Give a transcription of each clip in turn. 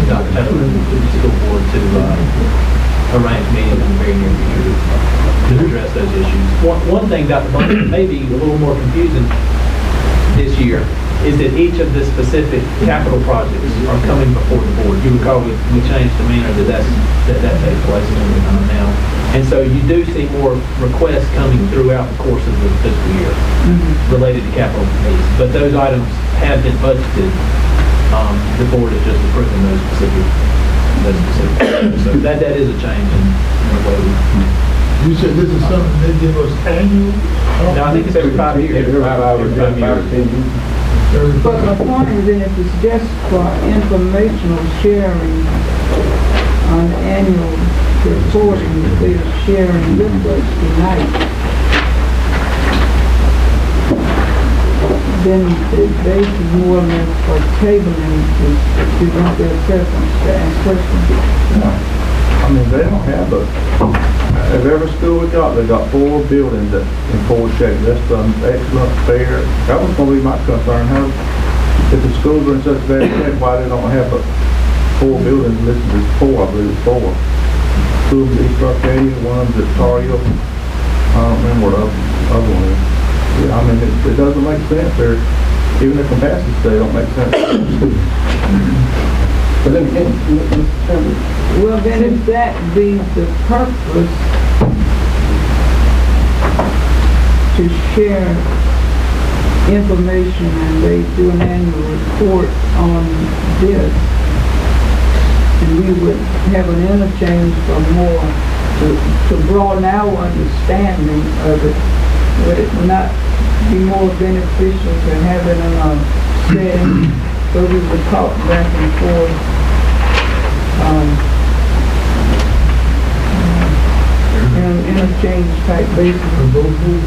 Dr. Taylor and the school board to arrange meetings in the very near future to address those issues. One thing, Dr. Bladen, may be a little more confusing this year is that each of the specific capital projects are coming before the board. You recall we changed the manner that takes place now. And so you do see more requests coming throughout the course of the fiscal year related to capital needs. But those items have been budgeted. The board is just approving those specific. So that is a change in the way we. You said this is something they give us annual? No, I think it's every 5 years. Every 5 years. But my point is that if it's just for informational sharing on annual reporting that we are sharing with us tonight, then the base is more or less for tabling to want their preference to ask questions. I mean, they don't have of every school we got, they got 4 buildings that in poor shape. That's done excellent, fair. That was going to be my concern. How, if the schools are in such bad shape, why they don't have 4 buildings listed as 4, I believe it's 4. Two of them at East Arcadia, one's at Tar Heel. I don't remember what the other one is. Yeah, I mean, it doesn't make sense. Even the capacity they don't make sense. But then again, well, then if that be the purpose to share information and they do an annual report on this, and we would have an interchange for more to broaden our understanding of it, would it not be more beneficial to have it in a setting so we would talk back and forth in an interchange type basis?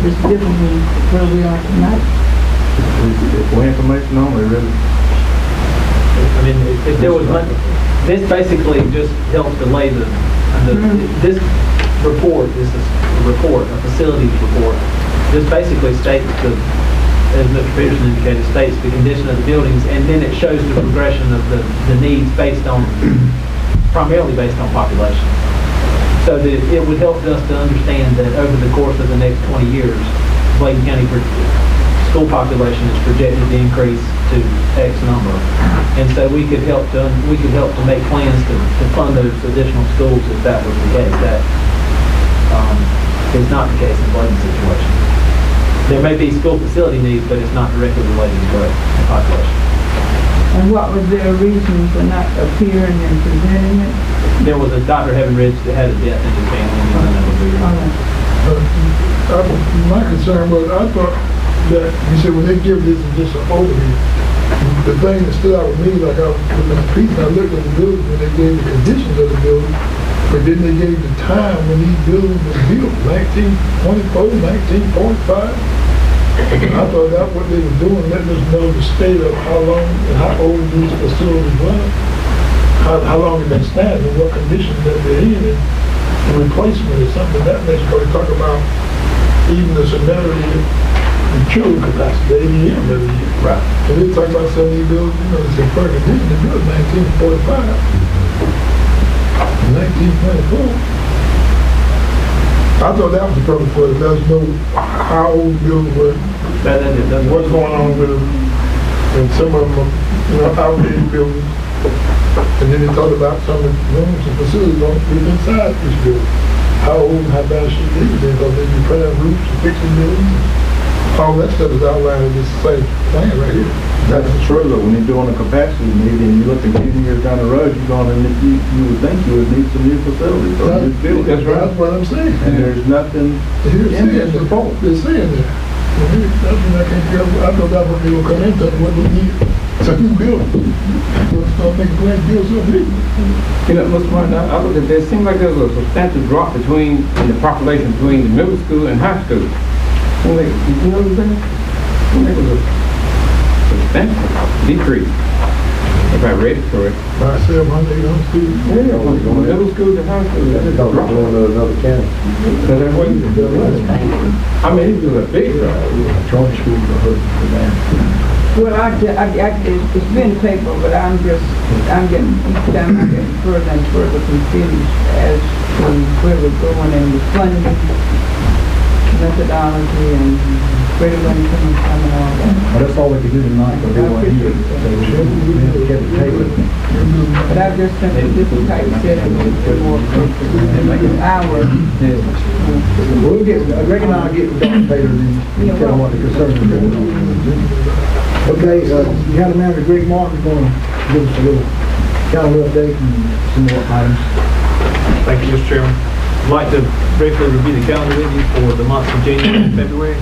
It's different than where we are tonight. If we're information only, really. I mean, if there was money, this basically just helps delay this report. This is a report, a facilities report. This basically states as Mr. Peterson indicated, states the condition of the buildings, and then it shows the progression of the needs primarily based on population. So that it would help us to understand that over the course of the next 20 years, Bladen County school population is projected to increase to X number, and so we could help to make plans to fund those additional schools if that was the case. That is not the case in Bladen's situation. There may be school facility needs, but it's not directly related to growth in population. And what was their reason for not appearing and presenting it? There was a Dr. Heaven Ridge that had a death in his family, and none of them were My concern was, I thought that you said when they give this just an overview, the thing that stood out with me, like I was with Mr. Peterson, I looked at the building when they gave the conditions of the building, but then they gave the time when these buildings were built, 1924, 1945. I thought that's what they were doing, letting us know the state of how long and how old these facilities were, how long they've been standing, and what condition that they're in, and replacement is something that makes you talk about even the severity and children capacity, the ADM every year. Right. And they talk about some of these buildings, it's in fair condition, they built in 1945, 1924. I thought that was the purpose for it. Let us know how old the buildings were, what's going on with them, and some of them are, outdated buildings. And then they talked about some of the rooms and facilities on inside this building. How old and how bad should they be? Because they be repairing roofs and fixing buildings. All that stuff is outlined in this same plan right here. That's true, though. When you're doing a capacity need and you're looking 10 years down the road, you're going to you would think you would need some new facilities or new buildings. That's right. That's what I'm saying. And there's nothing in this report. They're saying that. That's what I can't figure out. I thought that's what they were coming into, what we need. It's a new building. Let's start making plans, build something. You know, Mr. Martin, I look at this. It seems like there's a substantial drop in the population between the middle school and high school. You know what I'm saying? It was a substantial decrease, if I read it correct. By 700, 800 students. Yeah, from middle school to high school. That's a drop. Going to another county. So that wasn't, I mean, it was a big drop. Joint schools are hurting for that. Well, it's been paper, but I'm getting, each time I'm getting further and further confused as to where we're going and the funding, methodology, and where the money coming from and all that. Well, that's all we can do tonight, because we want to hear. So we have to get the paper. But I just think that this is how you said it, it's more hours. We'll get, I reckon I'll get with Dr. Taylor and tell him what the concerns are. Okay, County Manager Greg Martin is going to give us a little calendar update and some more items. Thank you, Mr. Chairman. I'd like to briefly review the calendar with you for the months of January and February.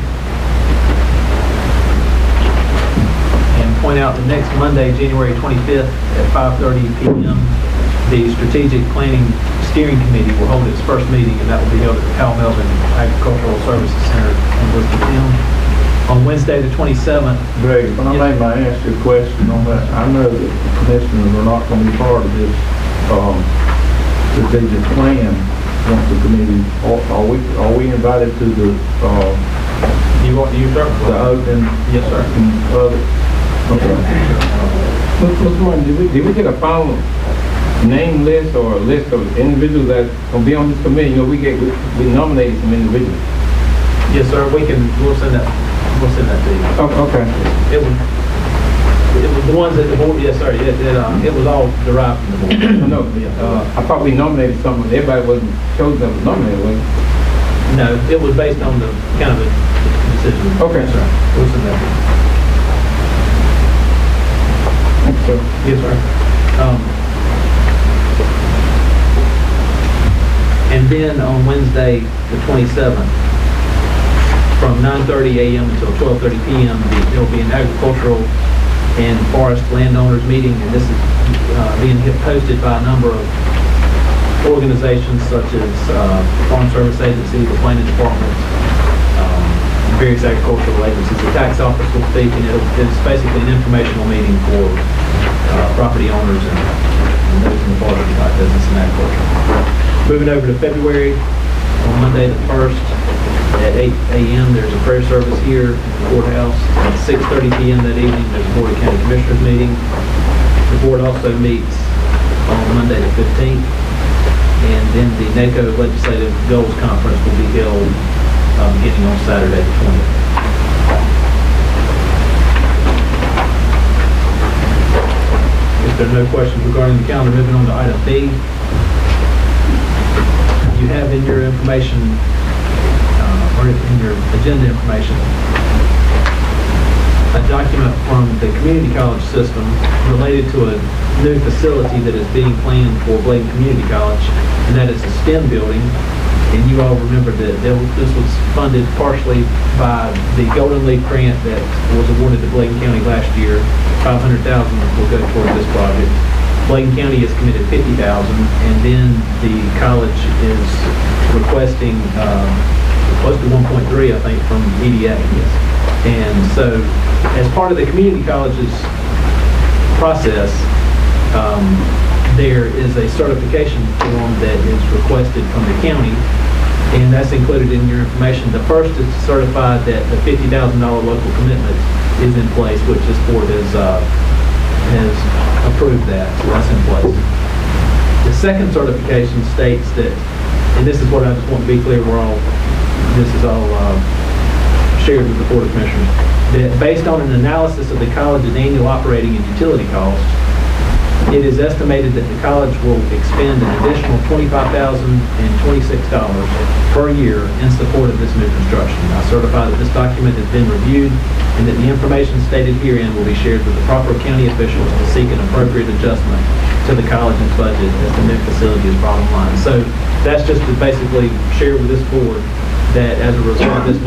And point out the next Monday, January 25th at 5:30 p.m., the Strategic Planning Steering Committee will hold its first meeting, and that will be held at the Cal Melvin Agricultural Services Center in Elizabeth Town. On Wednesday, the 27th. Greg, when I may ask you a question on that, I know that the commissioners are not going to be part of this, strategic plan once the committee, are we invited to the, You want to use our the open? Yes, sir. Okay. Mr. Martin, did we get a final name list or a list of individuals that will be on this committee? You know, we nominated some individuals. Yes, sir. We'll send that to you. Oh, okay. It was the ones that the board, yes, sir, it was all derived from the board. No, I thought we nominated someone. Everybody wasn't chosen that was nominated, was it? No, it was based on the kind of a decision. Okay. Yes, sir. We'll send that. Thanks, sir. Yes, sir. And then on Wednesday, the 27th, from 9:30 a.m. until 12:30 p.m., there'll be an agricultural and forest landowners meeting, and this is being posted by a number of organizations such as Farm Service Agency, the Planning Department, various agricultural agencies. The tax office will speak, and it's basically an informational meeting for property owners and those in the part of business and agriculture. Moving over to February, on Monday the 1st, at 8 a.m. there's a prayer service here in the courthouse. At 6:30 p.m. that evening, there's a Board of County Commissioners meeting. The board also meets on Monday the 15th, and then the NACO Legislative Goals Conference will be held beginning on Saturday the 20th. If there are no questions regarding the calendar, moving on to item B. You have in your information, or in your agenda information, a document from the community college system related to a new facility that is being planned for Bladen Community College, and that is a STEM building. And you all remember that this was funded partially by the Golden Leaf grant that was awarded to Bladen County last year. $500,000 will go toward this project. Bladen County has committed $50,000, and then the college is requesting close to 1.3, I think, from EDA. And so, as part of the community college's process, there is a certification form that is requested from the county, and that's included in your information. The first is to certify that the $50,000 local commitment is in place, which this board has approved that, so that's in place. The second certification states that, and this is what I just want to be clear, this is all shared with the Board of Commissioners, that based on an analysis of the college's annual operating and utility costs, it is estimated that the college will expend an additional $25,026 per year in support of this new construction. I certify that this document has been reviewed and that the information stated herein will be shared with the proper county officials to seek an appropriate adjustment to the college's budget as the new facility is brought online. So that's just to basically share with this board that as a result of this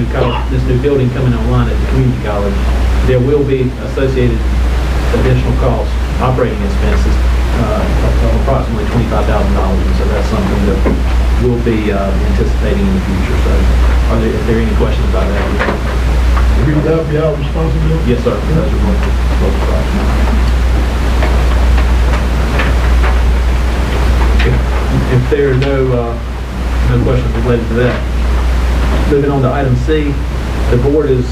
new building coming online at the community college, there will be associated additional costs, operating expenses of approximately $25,000, and so that's something that we'll be anticipating in the future. So, if there are any questions about that? Will that be our responsibility? Yes, sir. Those are local projects. If there are no questions related to that, moving on to item C, the board is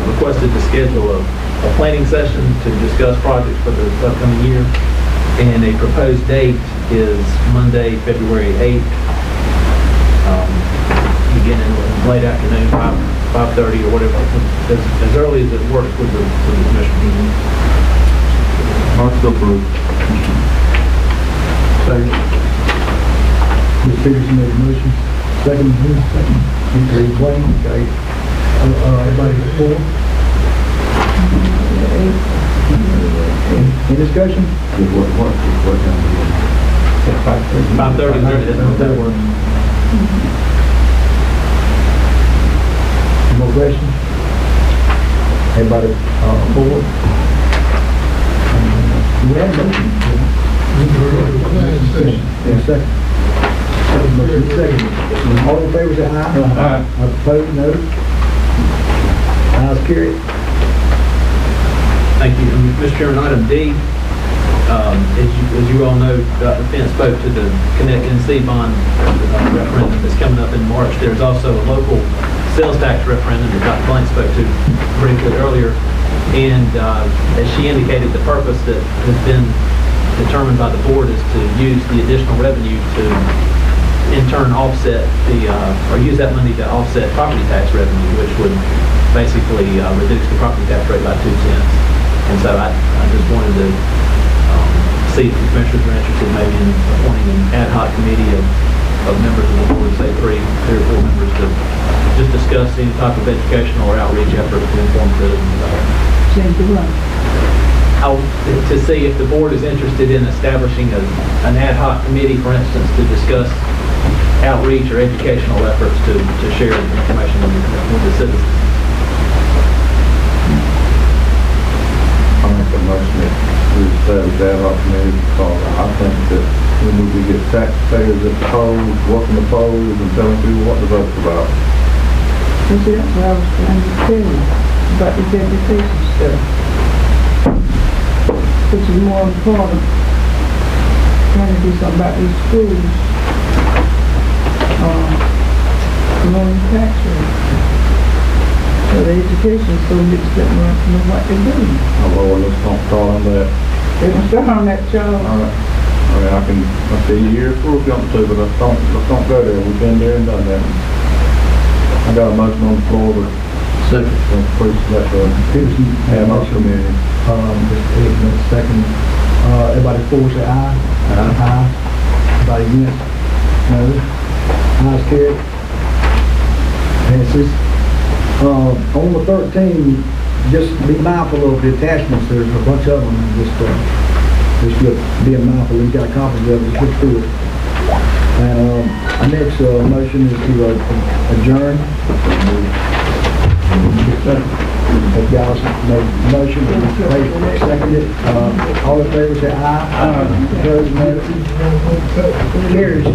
requested to schedule a a planning session to discuss projects for the upcoming year. And a proposed date is Monday, February 8th, beginning late afternoon, 5:30 or whatever, as early as it works with the commission. Mark still approved. Second. Ms. Peterson made a motion. Second, second. Mr. Blaine, okay. Everybody for? Any discussion? What time is it? 5:30, that works. Any more questions? Everybody, for? We have a motion. Second. Second. All in favor, say aye. Aye. Opposed, no. Ayes carried. Thank you. Mr. Chairman, item D, as you all know, Dr. Finn spoke to the Connect NC bond referendum that's coming up in March. There's also a local sales tax referendum that Dr. Blank spoke to briefly earlier. And as she indicated, the purpose that has been determined by the board is to use the additional revenue to in turn offset or use that money to offset property tax revenue, which would basically reduce the property tax rate by 2 cents. And so I just wanted to see if the commissioners are interested maybe in appointing an ad hoc committee of members of the board, say 3 or 4 members, to just discuss any type of educational or outreach effort to inform citizens about it. To see if the board is interested in establishing an ad hoc committee, for instance, to discuss outreach or educational efforts to share information with the citizens. I make a motion that we establish ad hoc committee because I think that we need to get taxpayers at the polls, working the polls and telling people what to vote about. You see, that's what I was trying to tell you about this education stuff. Which is more important, trying to do something about these schools, lowering tax rate. So the education so mixed up, we don't know what they're doing. Oh, Lord, let's don't start on that. They don't start on that, Charles. All right. I mean, I see years we'll jump to, but let's don't go there. We've been there and done that. I got a motion on the floor, but second, please let the Peterson made a motion. committee. Mr. Higgins, second. Everybody for, say aye. Aye. Everybody against? No. Ayes carried. Passes. On the 13, just be mindful of the attachments. There's a bunch of them. Just be mindful. We've got copies of it. Just look through it. And our next motion is to adjourn. If y'all made the motion, seconded. All in favor, say aye. Opposed, no. Carries.